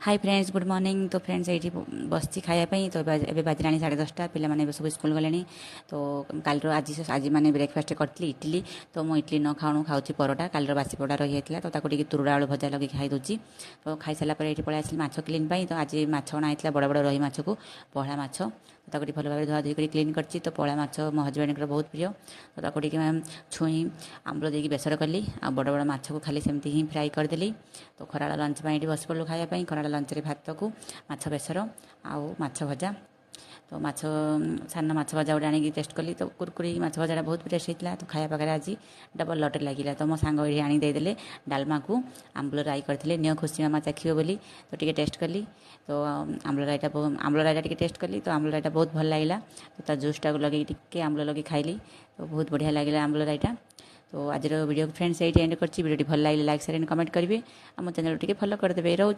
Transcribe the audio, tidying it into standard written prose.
Hi friends good morning. तो friends ये बस खायापी तो ए बाजला 10:30 पे सब स्कूल गले। तो कल आज मैंने ब्रेकफास्ट करी इडली। तो मो इडली न खाऊँ खाऊँ परोटा काल बासी परोटा रही है तो ताको तुरुड़ा आलू भजा लगे खाई दूची। तो खाई सारा ये पलि आसली माछ क्लीन तो आज माछ अणा बड़ बड़ रही माछ को पहला माछ तो भल भाव धुआ धुई कर क्लीन कर। तो पहला माछ मो हजबैंड बहुत प्रिय। तो ताको छुई आंबुल देकी बेसर कली आ बड़ बड़ माछ को खाली सेमती ही फ्राए करदेली। तो खरा लंच ये बस पड़ू खायापी खरा लंच भात को माछ बेसर आउ माछ भजा। तो माछ सान माछ भजा गोटे आनी टेस्ट कली तो कुरकुरी माछ भजा बहुत टेस्ट होता। तो खाया पाखे आज डबल लटे लगे। तो मो सांग ये आनीदेले डालमा को आंबुल राई करते नियो खुशी मामा चाखियो बोली। तो टी टेस्ट कली तो आंबुल राईटा टी टेस्ट कली तो आंबुल राईटा बहुत भल लगे। तो जुसटा को लगे टी आंबुल लगे खाइली तो बहुत बढ़िया लगे आंबुल राईटा। तो आज वीडियो फ्रेंड्स ये एंड कर वीडियो भल लगे लाइक शेयर एंड कमेंट करेंगे। आम चैनल टी फॉलो करदे रोचे।